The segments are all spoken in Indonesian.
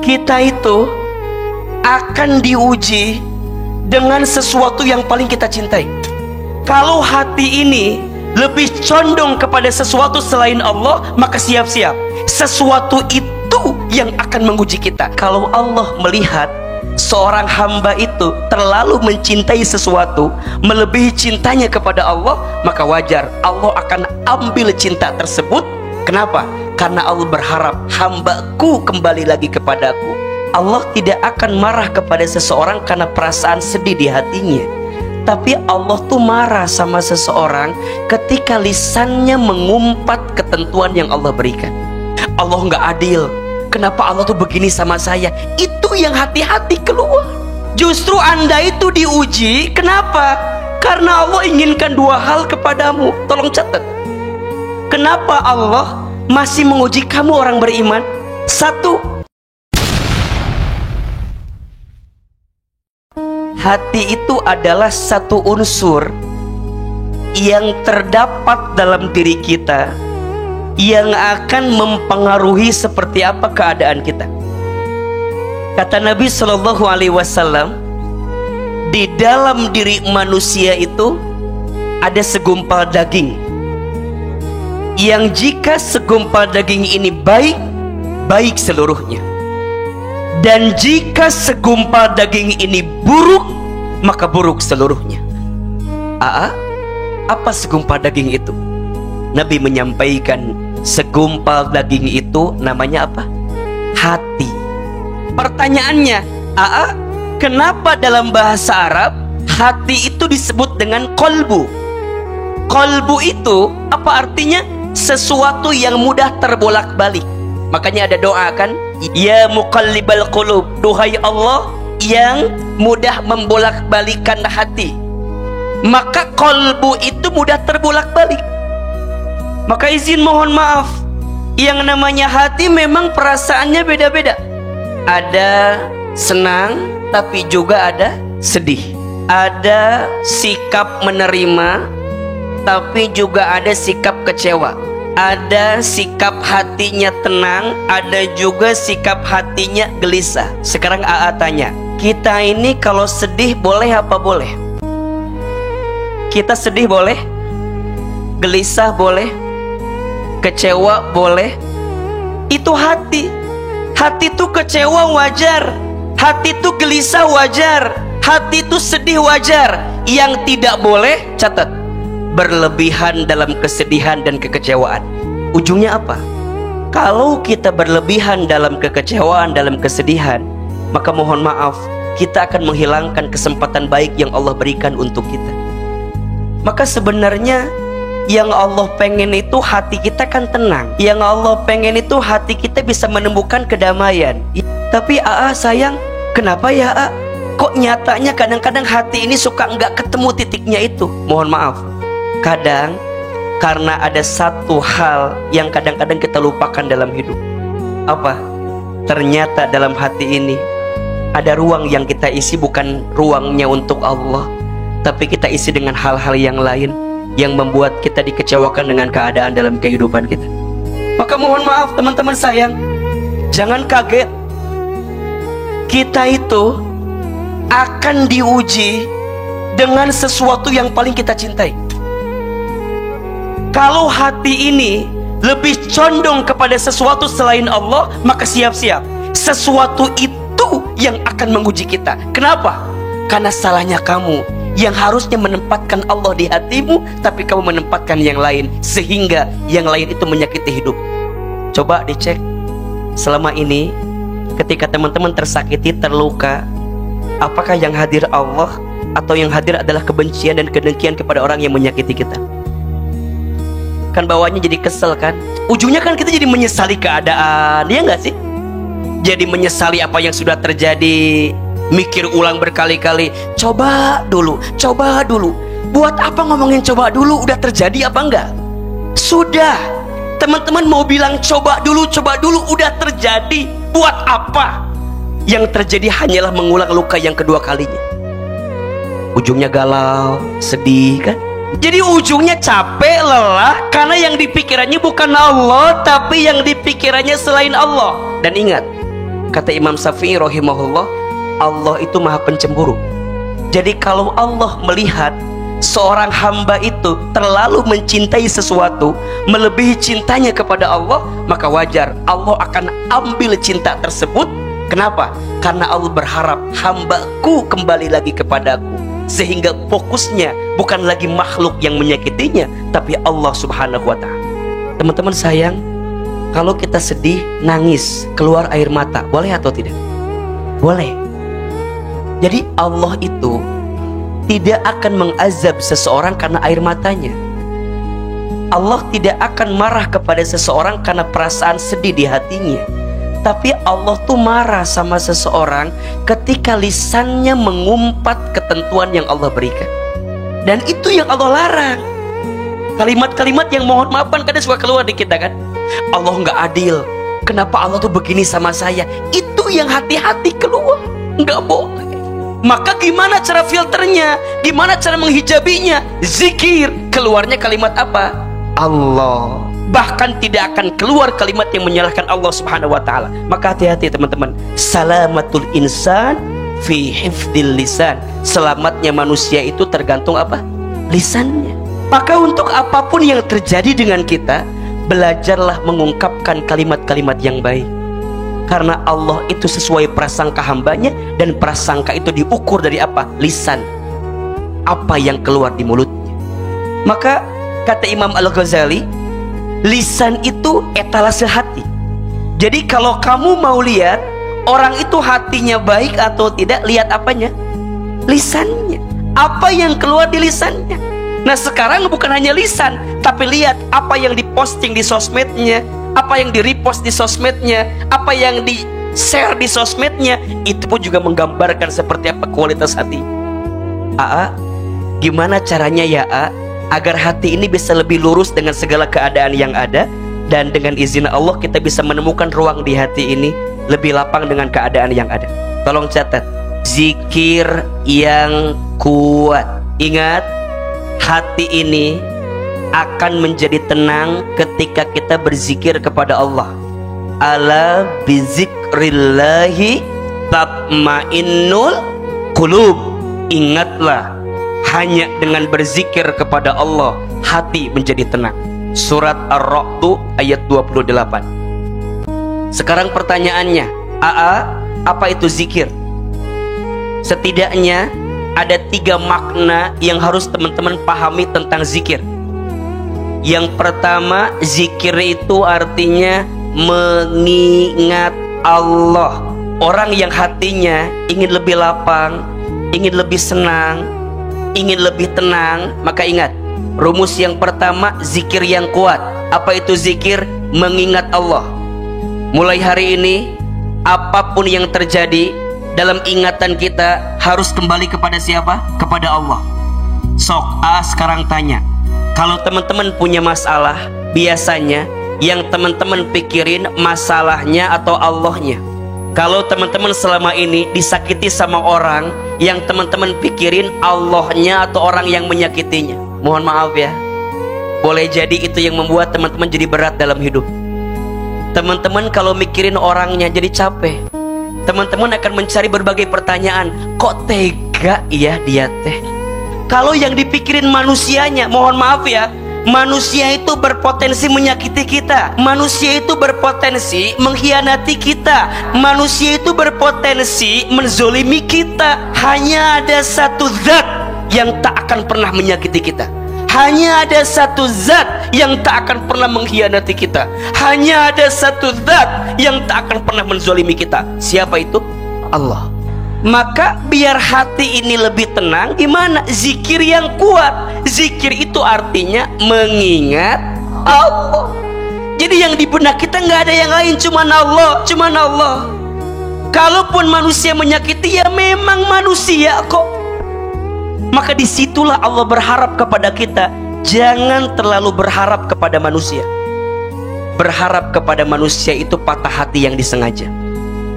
Kita itu akan diuji dengan sesuatu yang paling kita cintai. Kalau hati ini lebih condong kepada sesuatu selain Allah, maka siap-siap sesuatu itu yang akan menguji kita. Kalau Allah melihat seorang hamba itu terlalu mencintai sesuatu, melebihi cintanya kepada Allah, maka wajar Allah akan ambil cinta tersebut. Kenapa? Karena Allah berharap hambaku kembali lagi kepadaku. Allah tidak akan marah kepada seseorang karena perasaan sedih di hatinya, tapi Allah tuh marah sama seseorang ketika lisannya mengumpat ketentuan yang Allah berikan. Allah nggak adil, kenapa Allah tuh begini sama saya? Itu yang hati-hati keluar. Justru Anda itu diuji. Kenapa? Karena Allah inginkan dua hal kepadamu. Tolong catat. Kenapa Allah masih menguji kamu orang beriman? Satu, hati itu adalah satu unsur yang terdapat dalam diri kita, yang akan mempengaruhi seperti apa keadaan kita. Kata Nabi Shallallahu Alaihi Wasallam, di dalam diri manusia itu ada segumpal daging, yang jika segumpal daging ini baik, baik seluruhnya. Dan jika segumpal daging ini buruk, maka buruk seluruhnya. Apa segumpal daging itu? Nabi menyampaikan, segumpal daging itu namanya apa? Hati. Pertanyaannya, kenapa dalam bahasa Arab hati itu disebut dengan kolbu? Kolbu itu apa artinya? Sesuatu yang mudah terbolak-balik. Makanya ada doa kan, ya muqallibal qulub, duhai Allah yang mudah membolak-balikan hati. Maka kolbu itu mudah terbolak-balik. Maka izin mohon maaf, yang namanya hati memang perasaannya beda-beda. Ada senang, tapi juga ada sedih. Ada sikap menerima, tapi juga ada sikap kecewa. Ada sikap hatinya tenang, ada juga sikap hatinya gelisah. Sekarang tanya, kita ini kalau sedih boleh apa boleh? Kita sedih boleh? Gelisah boleh? Kecewa boleh? Itu hati. Hati itu kecewa wajar, hati itu gelisah wajar, hati itu sedih wajar. Yang tidak boleh, catat, berlebihan dalam kesedihan dan kekecewaan. Ujungnya apa? Kalau kita berlebihan dalam kekecewaan, dalam kesedihan, maka mohon maaf, kita akan menghilangkan kesempatan baik yang Allah berikan untuk kita. Maka sebenarnya yang Allah pengen itu hati kita kan tenang. Yang Allah pengen itu hati kita bisa menemukan kedamaian. Tapi sayang, kenapa ya kok nyatanya kadang-kadang hati ini suka nggak ketemu titiknya itu? Mohon maaf, kadang karena ada satu hal yang kadang-kadang kita lupakan dalam hidup. Apa? Ternyata dalam hati ini ada ruang yang kita isi, bukan ruangnya untuk Allah, tapi kita isi dengan hal-hal yang lain yang membuat kita dikecewakan dengan keadaan dalam kehidupan kita. Maka mohon maaf teman-teman sayang, jangan kaget. Kita itu akan diuji dengan sesuatu yang paling kita cintai. Kalau hati ini lebih condong kepada sesuatu selain Allah, maka siap-siap sesuatu itu yang akan menguji kita. Kenapa? Karena salahnya kamu yang harusnya menempatkan Allah di hatimu, tapi kamu menempatkan yang lain, sehingga yang lain itu menyakiti hidup. Coba dicek, selama ini ketika teman-teman tersakiti, terluka, apakah yang hadir Allah atau yang hadir adalah kebencian dan kedengkian kepada orang yang menyakiti kita? Kan bawahnya jadi kesel kan? Ujungnya kan kita jadi menyesali keadaan, ya nggak sih? Jadi menyesali apa yang sudah terjadi, mikir ulang berkali-kali. Coba dulu. Buat apa ngomongin coba dulu? Udah terjadi apa enggak? Sudah. Teman-teman mau bilang coba dulu, udah terjadi. Buat apa? Yang terjadi hanyalah mengulang luka yang kedua kalinya. Ujungnya galau, sedih kan? Jadi ujungnya capek, lelah, karena yang dipikirannya bukan Allah, tapi yang dipikirannya selain Allah. Dan ingat, Kata Imam Syafi'i rahimahullah, Allah itu maha pencemburu. Jadi kalau Allah melihat seorang hamba itu terlalu mencintai sesuatu, melebihi cintanya kepada Allah, maka wajar Allah akan ambil cinta tersebut. Kenapa? Karena Allah berharap hambaku kembali lagi kepadaku, sehingga fokusnya bukan lagi makhluk yang menyakitinya, tapi Allah subhanahu wa ta'ala. Teman-teman sayang, kalau kita sedih, nangis, keluar air mata, boleh atau tidak? Boleh. Jadi Allah itu tidak akan mengazab seseorang karena air matanya. Allah tidak akan marah kepada seseorang karena perasaan sedih di hatinya. Tapi Allah tuh marah sama seseorang ketika lisannya mengumpat ketentuan yang Allah berikan. Dan itu yang Allah larang. Kalimat-kalimat yang mohon maafan kadang suka keluar di kita kan. Allah nggak adil. Kenapa Allah tuh begini sama saya? Itu yang hati-hati keluar. Nggak boleh. Maka gimana cara filternya? Gimana cara menghijabinya? Zikir. Keluarnya kalimat apa? Allah. Bahkan tidak akan keluar kalimat yang menyalahkan Allah subhanahu wa ta'ala. Maka hati-hati teman-teman. Salamatul insan fi hifdil lisan. Selamatnya manusia itu tergantung apa? Lisannya. Maka untuk apapun yang terjadi dengan kita, belajarlah mengungkapkan kalimat-kalimat yang baik. Karena Allah itu sesuai prasangka hambanya, dan prasangka itu diukur dari apa? Lisan. Apa yang keluar di mulutnya. Maka kata Imam Al-Ghazali, lisan itu etalase hati. Jadi kalau kamu mau lihat orang itu hatinya baik atau tidak, lihat apanya? Lisannya. Apa yang keluar di lisannya. Nah sekarang bukan hanya lisan, tapi lihat apa yang diposting di sosmednya, apa yang di repost di sosmednya, apa yang di share di sosmednya. Itu pun juga menggambarkan seperti apa kualitas hati. Aa, gimana caranya ya A, agar hati ini bisa lebih lurus dengan segala keadaan yang ada, dan dengan izin Allah kita bisa menemukan ruang di hati ini lebih lapang dengan keadaan yang ada. Tolong catat, zikir yang kuat. Ingat, hati ini akan menjadi tenang ketika kita berzikir kepada Allah. Ala bizikrillahi tatmainnul qulub. Ingatlah, hanya dengan berzikir kepada Allah hati menjadi tenang. Surat Ar-Ra'd ayat 28. Sekarang pertanyaannya, apa itu zikir? Setidaknya ada 3 makna yang harus teman-teman pahami tentang zikir. Yang pertama, zikir itu artinya mengingat Allah. Orang yang hatinya ingin lebih lapang, ingin lebih senang, ingin lebih tenang, maka ingat, rumus yang pertama, zikir yang kuat. Apa itu zikir? Mengingat Allah. Mulai hari ini, apapun yang terjadi dalam ingatan kita harus kembali kepada siapa? Kepada Allah. Sok sekarang tanya, kalau teman-teman punya masalah, biasanya yang teman-teman pikirin masalahnya atau Allahnya? Kalau teman-teman selama ini disakiti sama orang, yang teman-teman pikirin Allahnya atau orang yang menyakitinya? Mohon maaf ya, boleh jadi itu yang membuat teman-teman jadi berat dalam hidup. Teman-teman kalau mikirin orangnya jadi capek. Teman-teman akan mencari berbagai pertanyaan. Kok tega ya dia teh? Kalau yang dipikirin manusianya, mohon maaf ya, manusia itu berpotensi menyakiti kita. Manusia itu berpotensi mengkhianati kita. Manusia itu berpotensi menzolimi kita. Hanya ada satu zat yang tak akan pernah menyakiti kita. Hanya ada satu zat yang tak akan pernah mengkhianati kita. Hanya ada satu zat yang tak akan pernah menzolimi kita. Siapa itu? Allah. Maka biar hati ini lebih tenang, gimana? Zikir yang kuat. Zikir itu artinya mengingat Allah. Jadi yang di benak kita nggak ada yang lain, cuman Allah, cuman Allah. Kalaupun manusia menyakiti, ya memang manusia kok. Maka disitulah Allah berharap kepada kita, jangan terlalu berharap kepada manusia. Berharap kepada manusia itu patah hati yang disengaja.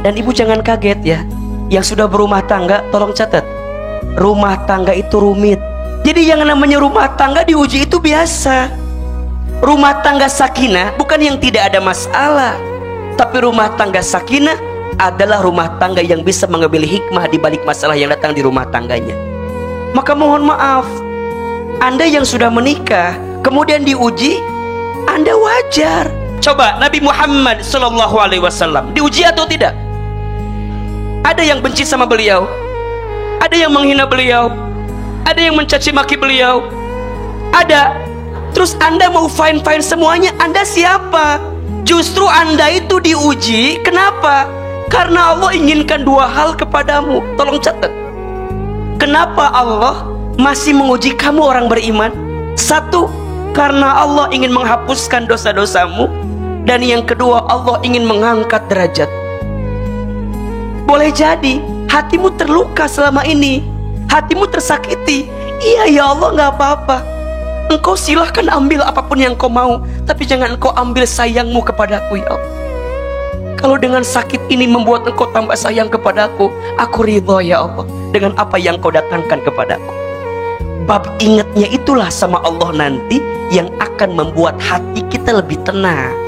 Dan ibu jangan kaget ya, yang sudah berumah tangga tolong catat, rumah tangga itu rumit. Jadi yang namanya rumah tangga diuji itu biasa. Rumah tangga sakinah bukan yang tidak ada masalah, tapi rumah tangga sakinah adalah rumah tangga yang bisa mengambil hikmah di balik masalah yang datang di rumah tangganya. Maka mohon maaf, Anda yang sudah menikah kemudian diuji, Anda wajar. Coba Nabi Muhammad SAW diuji atau tidak? Ada yang benci sama beliau, ada yang menghina beliau, ada yang mencaci maki beliau, ada. Terus Anda mau fine-fine semuanya, Anda siapa? Justru Anda itu diuji. Kenapa? Karena Allah inginkan dua hal kepadamu. Tolong catat. Kenapa Allah masih menguji kamu orang beriman? Satu, karena Allah ingin menghapuskan dosa-dosamu. Dan yang kedua, Allah ingin mengangkat derajat. Boleh jadi hatimu terluka selama ini, hatimu tersakiti. Iya ya Allah, gak apa-apa. Engkau silahkan ambil apapun yang kau mau, tapi jangan engkau ambil sayangmu kepadaku ya Allah. Kalau dengan sakit ini membuat engkau tambah sayang kepadaku, aku ridho ya Allah dengan apa yang kau datangkan kepadaku. Bab ingatnya itulah sama Allah nanti yang akan membuat hati kita lebih tenang.